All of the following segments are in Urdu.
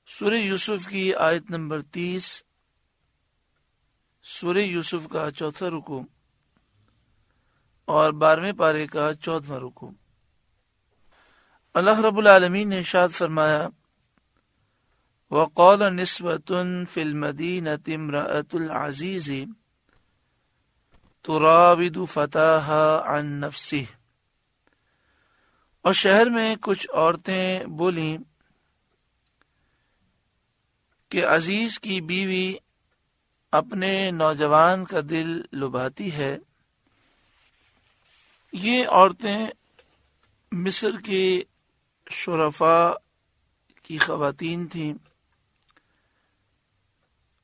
سورہ یوسف کی آیت نمبر 30، سورہ یوسف کا چوتھا رکوع اور 12ویں پارے کا 14واں رکوع۔ اللہ رب العالمین نے ارشاد فرمایا، وَقَالَ نِسْوَةٌ فِي الْمَدِينَةِ امْرَأَةُ الْعَزِيزِ تُرَاوِدُ فَتَاهَا عَن نَفْسِهِ، اور شہر میں کچھ عورتیں بولیں کہ عزیز کی بیوی اپنے نوجوان کا دل لبھاتی ہے۔ یہ عورتیں مصر کے شرفاء کی خواتین تھیں،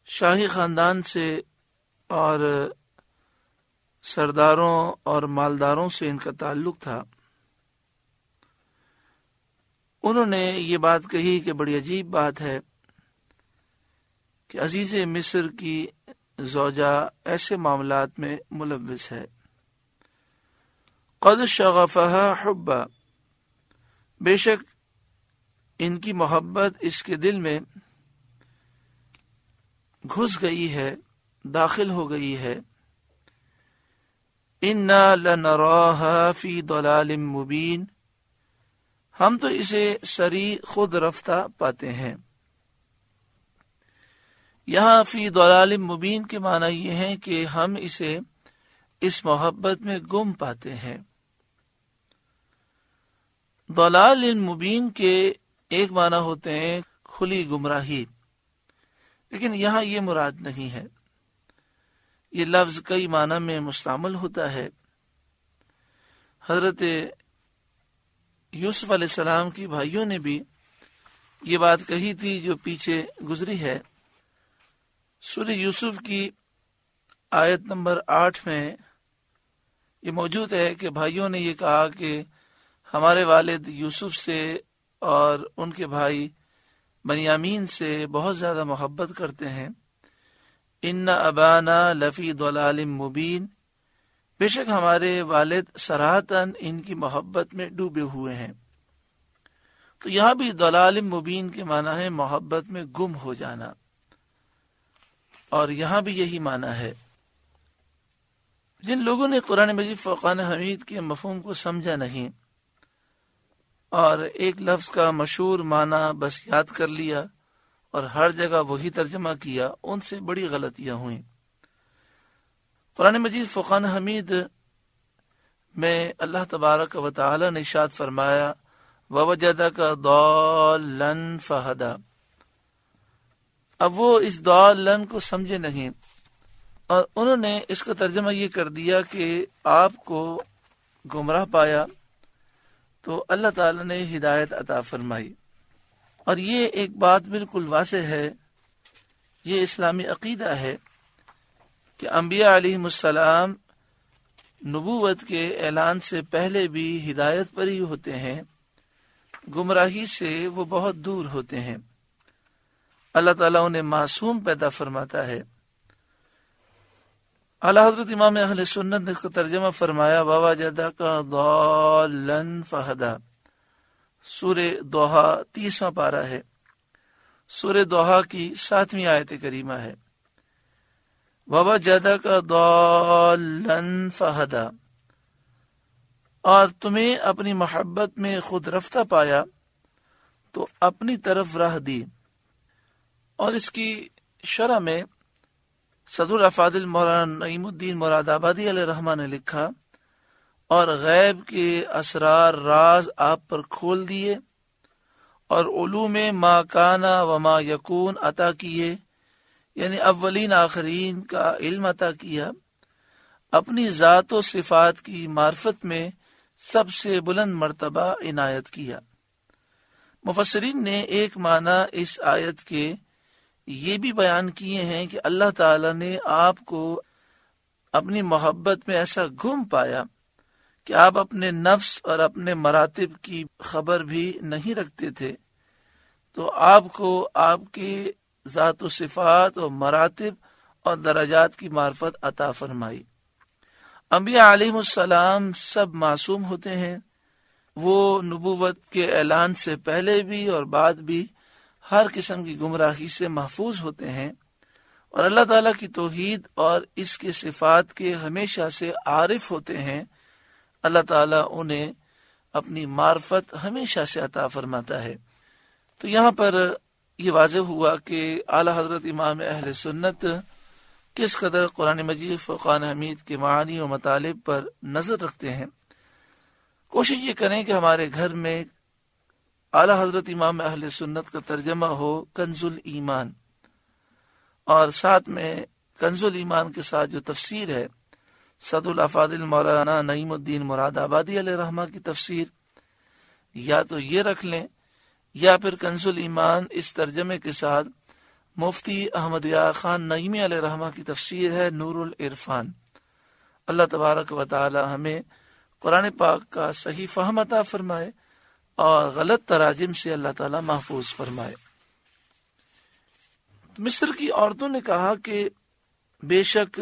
شاہی خاندان سے اور سرداروں اور مالداروں سے ان کا تعلق تھا۔ انہوں نے یہ بات کہی کہ بڑی عجیب بات ہے کہ عزیز مصر کی زوجہ ایسے معاملات میں ملوث ہے۔ قد شغفها حبا، بے شک ان کی محبت اس کے دل میں گھس گئی ہے، داخل ہو گئی ہے۔ انا لنراها فی ضلال مبین، ہم تو اسے سری خود رفتہ پاتے ہیں۔ یہاں فی ضلال مبین کے معنی یہ ہیں کہ ہم اسے اس محبت میں گم پاتے ہیں۔ ضلال مبین کے ایک معنی ہوتے ہیں کھلی گمراہی، لیکن یہاں یہ مراد نہیں ہے۔ یہ لفظ کئی معنی میں مستعمل ہوتا ہے۔ حضرت یوسف علیہ السلام کی بھائیوں نے بھی یہ بات کہی تھی جو پیچھے گزری ہے۔ سورہ یوسف کی آیت نمبر 8 میں یہ موجود ہے کہ بھائیوں نے یہ کہا کہ ہمارے والد یوسف سے اور ان کے بھائی بنیامین سے بہت زیادہ محبت کرتے ہیں۔ ان ابانا لفی ضلال مبین، بے شک ہمارے والد صراحتاً ان کی محبت میں ڈوبے ہوئے ہیں۔ تو یہاں بھی ضلال مبین کے معنی ہے محبت میں گم ہو جانا، اور یہاں بھی یہی معنی ہے۔ جن لوگوں نے قرآن مجید فرقان حمید کے مفہوم کو سمجھا نہیں اور ایک لفظ کا مشہور معنی بس یاد کر لیا اور ہر جگہ وہی ترجمہ کیا، ان سے بڑی غلطیاں ہوئیں۔ قرآن مجید فرقان حمید میں اللہ تبارک و تعالی نے ارشاد فرمایا، وَوَجَدَكَ ضَالًّا فَهَدَىٰ۔ اب وہ اس ضالًّا کو سمجھے نہیں اور انہوں نے اس کا ترجمہ یہ کر دیا کہ آپ کو گمراہ پایا تو اللہ تعالی نے ہدایت عطا فرمائی۔ اور یہ ایک بات بالکل واضح ہے، یہ اسلامی عقیدہ ہے کہ انبیاء علیہم السلام نبوت کے اعلان سے پہلے بھی ہدایت پر ہی ہوتے ہیں، گمراہی سے وہ بہت دور ہوتے ہیں۔ اللہ تعالیٰ انہیں معصوم پیدا فرماتا ہے۔ اعلی حضرت امام اہل سنت نے اس کا ترجمہ فرمایا، وَوَجَدَكَ ضَالًّا فَهَدَىٰ۔ سورہ دوحہ 30واں پارہ ہے، سورہ دوحہ کی 7ویں آیت کریمہ ہے، وَوَجَدَكَ ضَالًّا فَهَدَىٰ، اور تمہیں اپنی محبت میں خود رفتہ پایا تو اپنی طرف راہ دی۔ اور اس کی شرح میں صدر الافاضل مولانا نعیم الدین مراد آبادی علیہ رحمہ نے لکھا، اور غیب کے اسرار راز آپ پر کھول دیے اور علوم ما کانا و ما یکون عطا کیے، یعنی اولین آخرین کا علم عطا کیا، اپنی ذات و صفات کی معرفت میں سب سے بلند مرتبہ عنایت کیا۔ مفسرین نے ایک معنی اس آیت کے یہ بھی بیان کیے ہیں کہ اللہ تعالی نے آپ کو اپنی محبت میں ایسا گم پایا کہ آپ اپنے نفس اور اپنے مراتب کی خبر بھی نہیں رکھتے تھے، تو آپ کو آپ کے ذات و صفات اور مراتب اور درجات کی معرفت عطا فرمائی۔ انبیاء علیہم السلام سب معصوم ہوتے ہیں، وہ نبوت کے اعلان سے پہلے بھی اور بعد بھی ہر قسم کی گمراہی سے محفوظ ہوتے ہیں، اور اللہ تعالیٰ کی توحید اور اس کے صفات کے ہمیشہ سے عارف ہوتے ہیں۔ اللہ تعالیٰ انہیں اپنی معرفت ہمیشہ سے عطا فرماتا ہے۔ تو یہاں پر یہ واضح ہوا کہ اعلی حضرت امام اہل سنت کس قدر قرآن مجید فرقان حمید کے معانی و مطالب پر نظر رکھتے ہیں۔ کوشش یہ کریں کہ ہمارے گھر میں اعلی حضرت امام اہل سنت کا ترجمہ ہو کنز الایمان، اور ساتھ میں کنز الایمان کے ساتھ جو تفسیر ہے صد الافاضل مولانا نعیم الدین مراد آبادی علیہ رحمہ کی تفسیر، یا تو یہ رکھ لیں، یا پھر کنز الایمان اس ترجمے کے ساتھ مفتی احمد یار خان نعیمی علیہ رحمہ کی تفسیر ہے نور العرفان۔ اللہ تبارک و تعالی ہمیں قرآن پاک کا صحیح فہم عطا فرمائے اور غلط تراجم سے اللہ تعالی محفوظ فرمائے۔ مصر کی عورتوں نے کہا کہ بے شک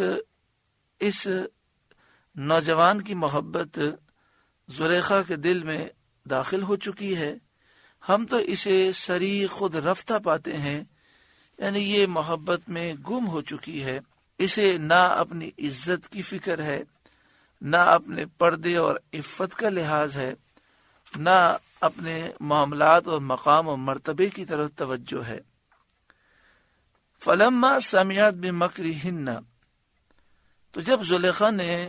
اس نوجوان کی محبت زلیخا کے دل میں داخل ہو چکی ہے، ہم تو اسے سری خود رفتہ پاتے ہیں، یعنی یہ محبت میں گم ہو چکی ہے، اسے نہ اپنی عزت کی فکر ہے، نہ اپنے پردے اور عفت کا لحاظ ہے، نہ اپنے معاملات اور مقام و مرتبے کی طرف توجہ ہے۔ فلما سمعت بمکرہن، تو جب زلیخا نے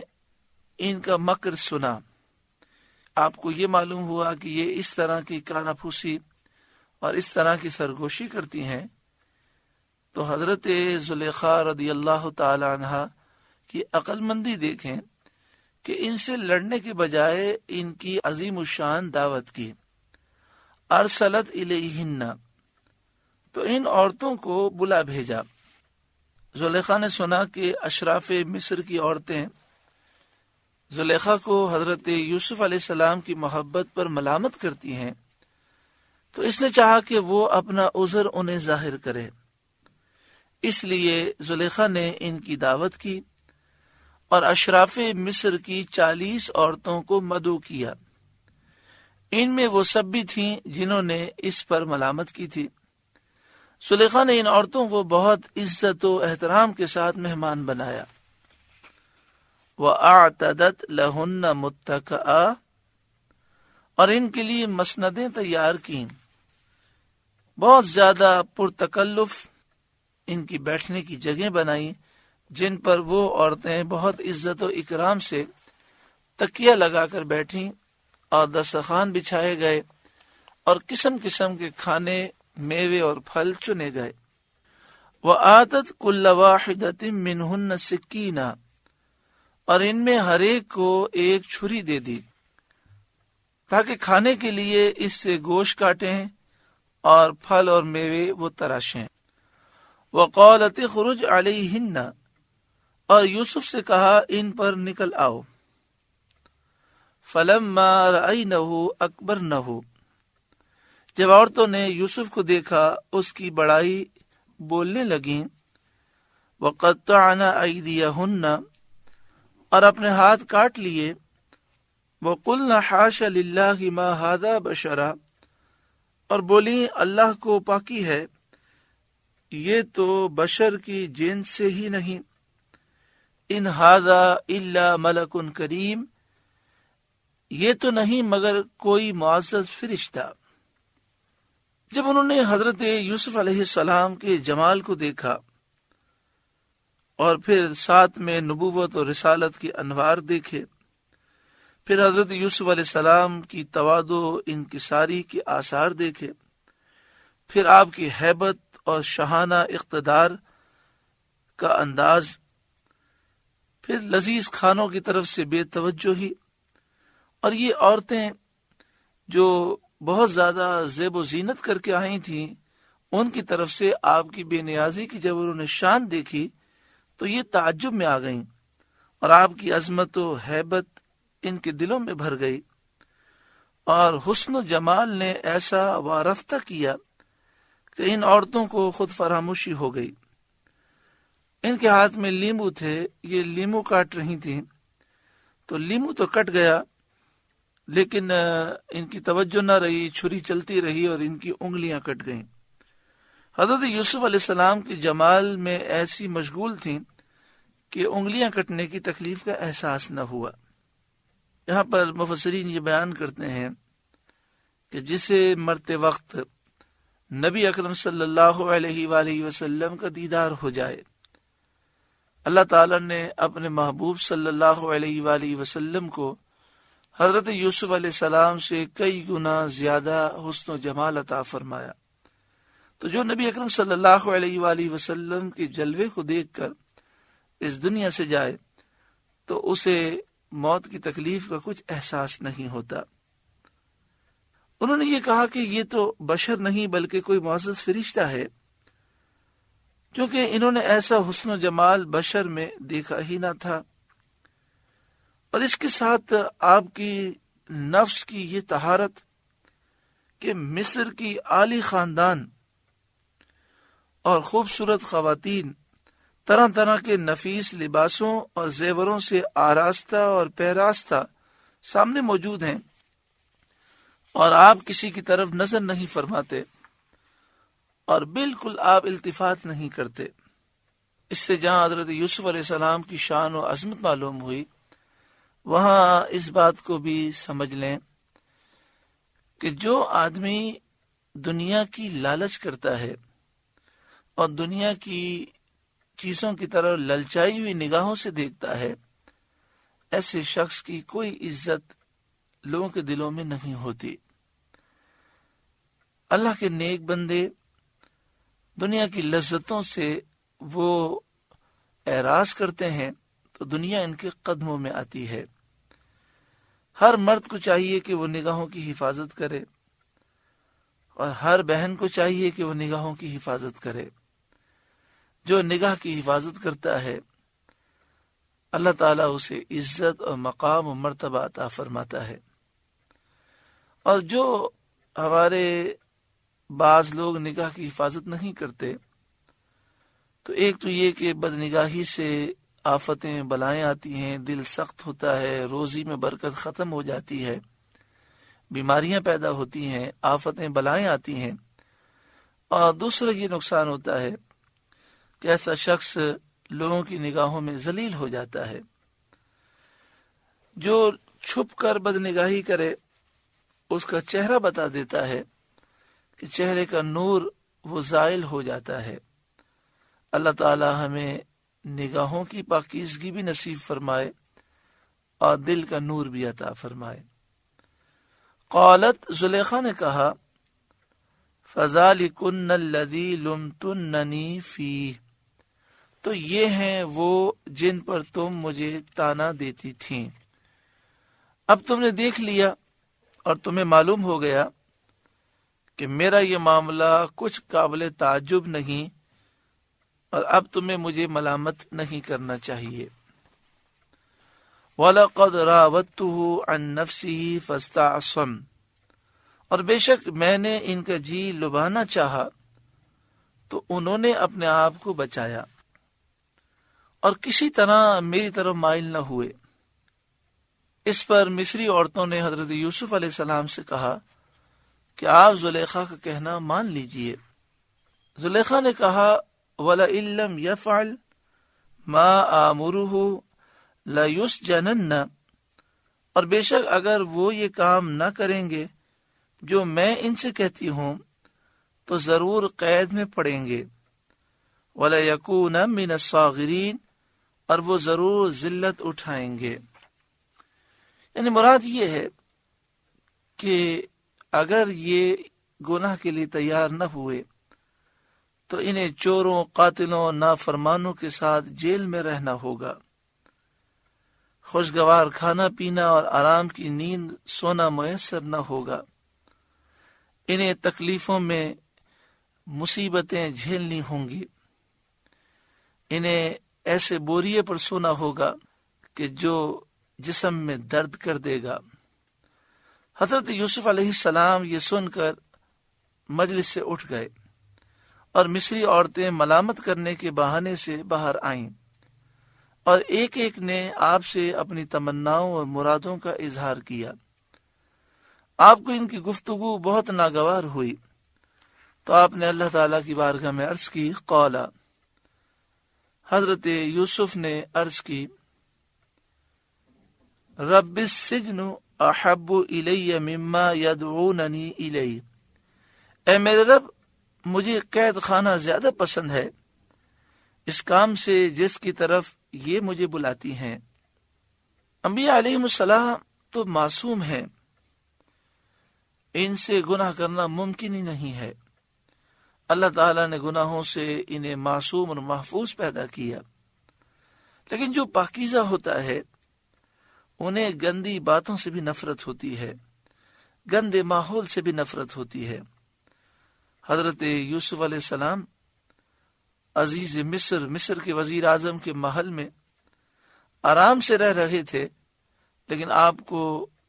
ان کا مکر سنا، آپ کو یہ معلوم ہوا کہ یہ اس طرح کی کانا پھوسی اور اس طرح کی سرگوشی کرتی ہیں، تو حضرت زلیخا رضی اللہ تعالی عنہ کی عقل مندی دیکھیں کہ ان سے لڑنے کے بجائے ان کی عظیم الشان دعوت کی۔ ارسلت الیہن، تو ان عورتوں کو بلا بھیجا۔ زلیخا نے سنا کہ اشراف مصر کی عورتیں زلیخا کو حضرت یوسف علیہ السلام کی محبت پر ملامت کرتی ہیں، تو اس نے چاہا کہ وہ اپنا عذر انہیں ظاہر کرے، اس لیے زلیخا نے ان کی دعوت کی اور اشراف مصر کی 40 عورتوں کو مدعو کیا۔ ان میں وہ سب بھی تھیں جنہوں نے اس پر ملامت کی تھی۔ زلیخا نے ان عورتوں کو بہت عزت و احترام کے ساتھ مہمان بنایا۔ وَأَعْتَدَتْ لَهُنَّ مُتَّكَأً، اور ان کے لیے مسندیں تیار کیں، بہت زیادہ پرتکلف ان کی بیٹھنے کی جگہیں بنائیں جن پر وہ عورتیں بہت عزت و اکرام سے تکیہ لگا کر بیٹھیں، اور دسترخوان بچھائے گئے اور قسم قسم کے کھانے، میوے اور پھل چنے گئے۔ وَآتَتْ كُلَّ وَاحِدَةٍ مِّنْهُنَّ سِكِّينًا، اور ان میں ہر ایک کو ایک چھری دے دی تاکہ کھانے کے لیے اس سے گوشت کاٹیں اور پھل اور میوے وہ تراشیں۔ وَقَالَتِ اخْرُجْ عَلَيْهِنَّ، اور یوسف سے کہا ان پر نکل آؤ۔ فَلَمَّا رَأَيْنَهُ أَكْبَرْنَهُ، جب عورتوں نے یوسف کو دیکھا اس کی بڑائی بولنے لگیں۔ وَقَطَّعْنَ أَيْدِيَهُنَّ، اور اپنے ہاتھ کاٹ لیے۔ وَقُلْنَ حَاشَ لِلَّهِ مَا هَذَا بَشَرًا، اور بولی اللہ کو پاکی ہے، یہ تو بشر کی جنس سے ہی نہیں۔ ان ھذا الا ملک کریم، یہ تو نہیں مگر کوئی معزز فرشتہ۔ جب انہوں نے حضرت یوسف علیہ السلام کے جمال کو دیکھا اور پھر ساتھ میں نبوت اور رسالت کی انوار دیکھے، پھر حضرت یوسف علیہ السلام کی تواضع و انکساری کے آثار دیکھے، پھر آپ کی ہیبت اور شاہانہ اقتدار کا انداز، پھر لذیذ کھانوں کی طرف سے بے توجہی، اور یہ عورتیں جو بہت زیادہ زیب و زینت کر کے آئی تھیں، ان کی طرف سے آپ کی بے نیازی کی جب انہوں نے شان دیکھی تو یہ تعجب میں آ گئیں، اور آپ کی عظمت و ہیبت ان کے دلوں میں بھر گئی، اور حسن و جمال نے ایسا وارفتہ کیا کہ ان عورتوں کو خود فراموشی ہو گئی۔ ان کے ہاتھ میں لیمو تھے، یہ لیمو کاٹ رہی تھیں، تو لیمو تو کٹ گیا، لیکن ان کی توجہ نہ رہی، چھری چلتی رہی اور ان کی انگلیاں کٹ گئیں۔ حضرت یوسف علیہ السلام کی جمال میں ایسی مشغول تھیں کہ انگلیاں کٹنے کی تکلیف کا احساس نہ ہوا۔ یہاں پر مفسرین یہ بیان کرتے ہیں کہ جسے مرتے وقت نبی اکرم صلی اللہ علیہ وآلہ وسلم کا دیدار ہو جائے، اللہ تعالیٰ نے اپنے محبوب صلی اللہ علیہ وآلہ وسلم کو حضرت یوسف علیہ السلام سے کئی گنا زیادہ حسن و جمال عطا فرمایا۔ تو جو نبی اکرم صلی اللہ علیہ وآلہ وسلم کے جلوے کو دیکھ کر اس دنیا سے جائے تو اسے موت کی تکلیف کا کچھ احساس نہیں ہوتا۔ انہوں نے یہ کہا کہ یہ تو بشر نہیں بلکہ کوئی معزز فرشتہ ہے، کیونکہ انہوں نے ایسا حسن و جمال بشر میں دیکھا ہی نہ تھا۔ اور اس کے ساتھ آپ کی نفس کی یہ طہارت کہ مصر کی عالی خاندان اور خوبصورت خواتین طرح طرح کے نفیس لباسوں اور زیوروں سے آراستہ اور پیراستہ سامنے موجود ہیں، اور آپ کسی کی طرف نظر نہیں فرماتے اور بالکل آپ التفات نہیں کرتے۔ اس سے جہاں حضرت یوسف علیہ السلام کی شان و عظمت معلوم ہوئی، وہاں اس بات کو بھی سمجھ لیں کہ جو آدمی دنیا کی لالچ کرتا ہے اور دنیا کی چیزوں کی طرف للچائی ہوئی نگاہوں سے دیکھتا ہے، ایسے شخص کی کوئی عزت لوگوں کے دلوں میں نہیں ہوتی۔ اللہ کے نیک بندے دنیا کی لذتوں سے وہ اعراض کرتے ہیں تو دنیا ان کے قدموں میں آتی ہے۔ ہر مرد کو چاہیے کہ وہ نگاہوں کی حفاظت کرے، اور ہر بہن کو چاہیے کہ وہ نگاہوں کی حفاظت کرے۔ جو نگاہ کی حفاظت کرتا ہے اللہ تعالیٰ اسے عزت اور مقام و مرتبہ عطا فرماتا ہے۔ اور جو ہمارے بعض لوگ نگاہ کی حفاظت نہیں کرتے، تو ایک تو یہ کہ بدنگاہی سے آفتیں بلائیں آتی ہیں، دل سخت ہوتا ہے، روزی میں برکت ختم ہو جاتی ہے، بیماریاں پیدا ہوتی ہیں، آفتیں بلائیں آتی ہیں۔ اور دوسرا یہ نقصان ہوتا ہے کہ ایسا شخص لوگوں کی نگاہوں میں ذلیل ہو جاتا ہے۔ جو چھپ کر بدنگاہی کرے اس کا چہرہ بتا دیتا ہے کہ چہرے کا نور وہ زائل ہو جاتا ہے۔ اللہ تعالی ہمیں نگاہوں کی پاکیزگی بھی نصیب فرمائے اور دل کا نور بھی عطا فرمائے۔ قالت، زلیخا نے کہا، فَذَلِكُنَّ الَّذِي لُمْتُنَّنِي فِيهِ، تو یہ ہیں وہ جن پر تم مجھے طعنہ دیتی تھیں۔ اب تم نے دیکھ لیا اور تمہیں معلوم ہو گیا کہ میرا یہ معاملہ کچھ قابل تعجب نہیں، اور اب تمہیں مجھے ملامت نہیں کرنا چاہیے۔ وَلَقَدْ رَاوَدتُّهُ عَن نَفْسِهِ فَاسْتَعْصَمَ، اور بے شک میں نے ان کا جی لبھانا چاہا تو انہوں نے اپنے آپ کو بچایا اور کسی طرح میری طرف مائل نہ ہوئے۔ اس پر مصری عورتوں نے حضرت یوسف علیہ السلام سے کہا کہ آپ زلیخا کا کہنا مان لیجئے۔ زلیخا نے کہا، وَلَئِن لَّمْ يَفْعَلْ مَا آمُرُهُ لَيُسْجَنَنَّ، اور بے شک اگر وہ یہ کام نہ کریں گے جو میں ان سے کہتی ہوں تو ضرور قید میں پڑیں گے۔ وَلَيَكُونَ مِنَ الصَّاغِرِينَ، اور وہ ضرور ذلت اٹھائیں گے۔ یعنی مراد یہ ہے کہ اگر یہ گناہ کے لیے تیار نہ ہوئے تو انہیں چوروں، قاتلوں، نافرمانوں کے ساتھ جیل میں رہنا ہوگا۔ خوشگوار کھانا پینا اور آرام کی نیند سونا میسر نہ ہوگا۔ انہیں تکلیفوں میں مصیبتیں جھیلنی ہوں گی۔ انہیں ایسے بوریے پر سونا ہوگا کہ جو جسم میں درد کر دے گا۔ حضرت یوسف علیہ السلام یہ سن کر مجلس سے اٹھ گئے اور مصری عورتیں ملامت کرنے کے بہانے سے باہر آئیں۔ اور ایک ایک نے آپ سے اپنی تمناؤں اور مرادوں کا اظہار کیا۔ آپ کو ان کی گفتگو بہت ناگوار ہوئی تو آپ نے اللہ تعالیٰ کی بارگاہ میں عرض کی، قولا، حضرت یوسف نے عرض کی، رب السجن احب الی مما یدعوننی الی، اے میرے رب، مجھے قید خانہ زیادہ پسند ہے اس کام سے جس کی طرف یہ مجھے بلاتی ہیں۔ انبیاء علیہم السلام تو معصوم ہیں، ان سے گناہ کرنا ممکن ہی نہیں ہے۔ اللہ تعالیٰ نے گناہوں سے انہیں معصوم اور محفوظ پیدا کیا، لیکن جو پاکیزہ ہوتا ہے انہیں گندی باتوں سے بھی نفرت ہوتی ہے، گندے ماحول سے بھی نفرت ہوتی ہے۔ حضرت یوسف علیہ السلام عزیز مصر کے وزیر اعظم کے محل میں آرام سے رہ رہے تھے، لیکن آپ کو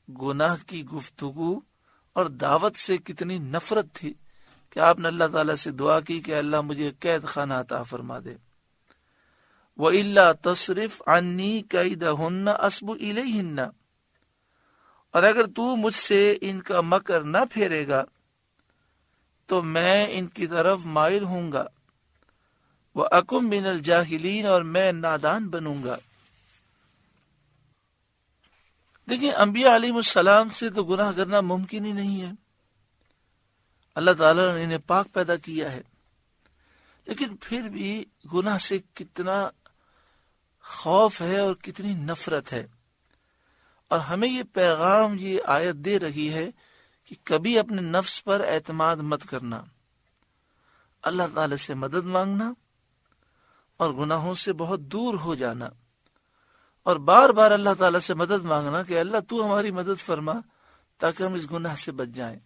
گناہ کی گفتگو اور دعوت سے کتنی نفرت تھی کہ آپ نے اللہ تعالیٰ سے دعا کی کہ اللہ مجھے قید خانہ عطا فرما دے۔ وَإِلَّا تَصْرِفْ عَنِّي كَيْدَهُنَّ أَصْبُ إِلَيْهِنَّ، اور اگر تو مجھ سے ان کا مکر نہ پھیرے گا تو میں ان کی طرف مائل ہوں گا، وَأَكُمْ مِنَ الْجَاهِلِينَ، اور میں نادان بنوں گا۔ دیکھیں، انبیاء علیہ السلام سے تو گناہ کرنا ممکن ہی نہیں ہے، اللہ تعالیٰ نے انہیں پاک پیدا کیا ہے، لیکن پھر بھی گناہ سے کتنا خوف ہے اور کتنی نفرت ہے۔ اور ہمیں یہ پیغام، یہ آیت دے رہی ہے کہ کبھی اپنے نفس پر اعتماد مت کرنا، اللہ تعالیٰ سے مدد مانگنا اور گناہوں سے بہت دور ہو جانا، اور بار بار اللہ تعالیٰ سے مدد مانگنا کہ اللہ تو ہماری مدد فرما تاکہ ہم اس گناہ سے بچ جائیں۔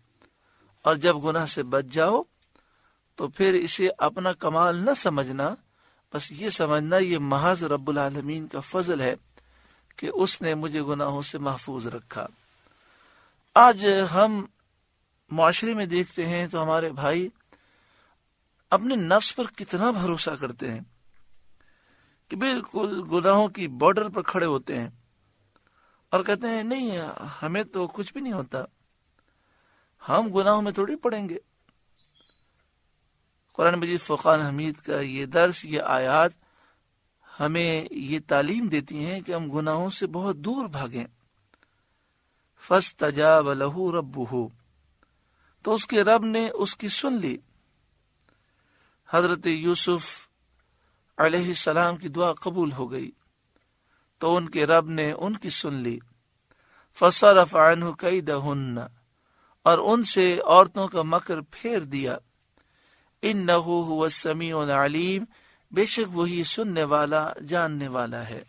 اور جب گناہ سے بچ جاؤ تو پھر اسے اپنا کمال نہ سمجھنا، بس یہ سمجھنا یہ محض رب العالمین کا فضل ہے کہ اس نے مجھے گناہوں سے محفوظ رکھا۔ آج ہم معاشرے میں دیکھتے ہیں تو ہمارے بھائی اپنے نفس پر کتنا بھروسہ کرتے ہیں کہ بالکل گناہوں کی بارڈر پر کھڑے ہوتے ہیں اور کہتے ہیں نہیں، ہمیں تو کچھ بھی نہیں ہوتا، ہم گناہوں میں تھوڑی پڑیں گے۔ قرآن مجید فرقان حمید کا یہ درس، یہ آیات ہمیں یہ تعلیم دیتی ہیں کہ ہم گناہوں سے بہت دور بھاگیں۔ فَاسْتَجَابَ لَهُ رَبُّهُ، تو اس کے رب نے اس کی سن لی۔ حضرت یوسف علیہ السلام کی دعا قبول ہو گئی تو ان کے رب نے ان کی سن لی۔ فَصَرَفَ عَنْهُ كَيْدَهُنَّ، اور ان سے عورتوں کا مکر پھیر دیا۔ اِنَّهُ هُوَ السَّمِيعُ الْعَلِيمُ، بے شک وہی سننے والا، جاننے والا ہے۔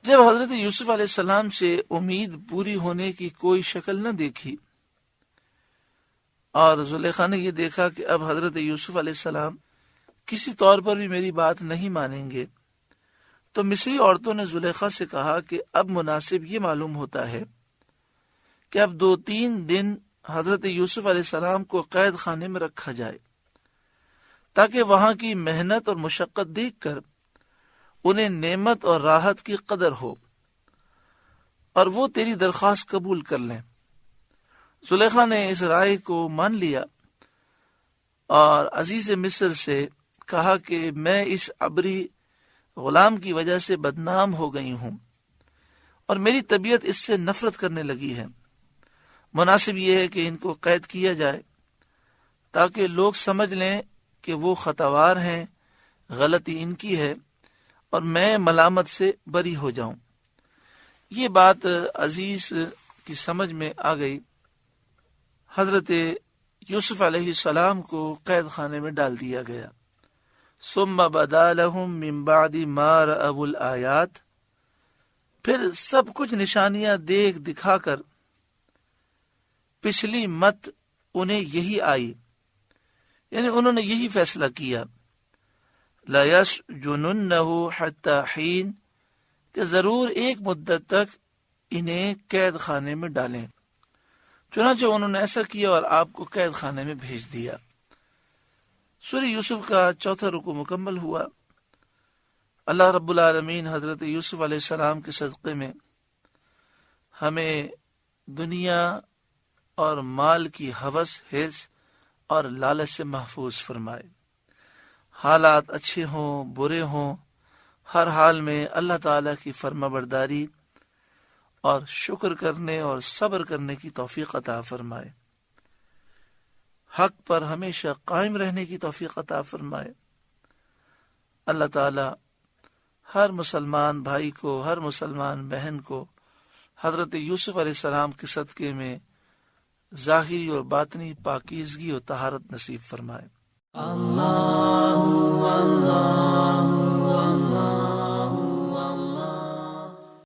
جب حضرت یوسف علیہ السلام سے امید پوری ہونے کی کوئی شکل نہ دیکھی اور زلیخا نے یہ دیکھا کہ اب حضرت یوسف علیہ السلام کسی طور پر بھی میری بات نہیں مانیں گے، تو مصری عورتوں نے زلیخا سے کہا کہ اب مناسب یہ معلوم ہوتا ہے کہ اب 2-3 دن حضرت یوسف علیہ السلام کو قید خانے میں رکھا جائے تاکہ وہاں کی محنت اور مشقت دیکھ کر انہیں نعمت اور راحت کی قدر ہو اور وہ تیری درخواست قبول کر لیں۔ زلیخا نے اس رائے کو مان لیا اور عزیز مصر سے کہا کہ میں اس عبری غلام کی وجہ سے بدنام ہو گئی ہوں اور میری طبیعت اس سے نفرت کرنے لگی ہے، مناسب یہ ہے کہ ان کو قید کیا جائے تاکہ لوگ سمجھ لیں کہ وہ خطاوار ہیں، غلطی ان کی ہے اور میں ملامت سے بری ہو جاؤں۔ یہ بات عزیز کی سمجھ میں آ گئی۔ حضرت یوسف علیہ السلام کو قید خانے میں ڈال دیا گیا۔ ثم بدا لهم من بعد ما رأوا الآیات، پھر سب کچھ نشانیاں دیکھ دکھا کر پچھلی مت انہیں یہی آئی، یعنی انہوں نے یہی فیصلہ کیا، لَيَسْجُنُنَّهُ حَتَّى حِينٍ، کہ ضرور ایک مدت تک انہیں قید خانے میں ڈالیں۔ چنانچہ انہوں نے ایسا کیا اور آپ کو قید خانے میں بھیج دیا۔ سورہ یوسف کا 4 رکوع مکمل ہوا۔ اللہ رب العالمین حضرت یوسف علیہ السلام کے صدقے میں ہمیں دنیا اور مال کی ہوس حرص اور لالچ سے محفوظ فرمائے۔ حالات اچھے ہوں برے ہوں، ہر حال میں اللہ تعالیٰ کی فرما برداری اور شکر کرنے اور صبر کرنے کی توفیق عطا فرمائے، حق پر ہمیشہ قائم رہنے کی توفیق عطا فرمائے۔ اللہ تعالیٰ ہر مسلمان بھائی کو، ہر مسلمان بہن کو حضرت یوسف علیہ السلام کے صدقے میں ظاہری اور باطنی پاکیزگی اور طہارت نصیب فرمائے۔ اللہ اللہ اللہ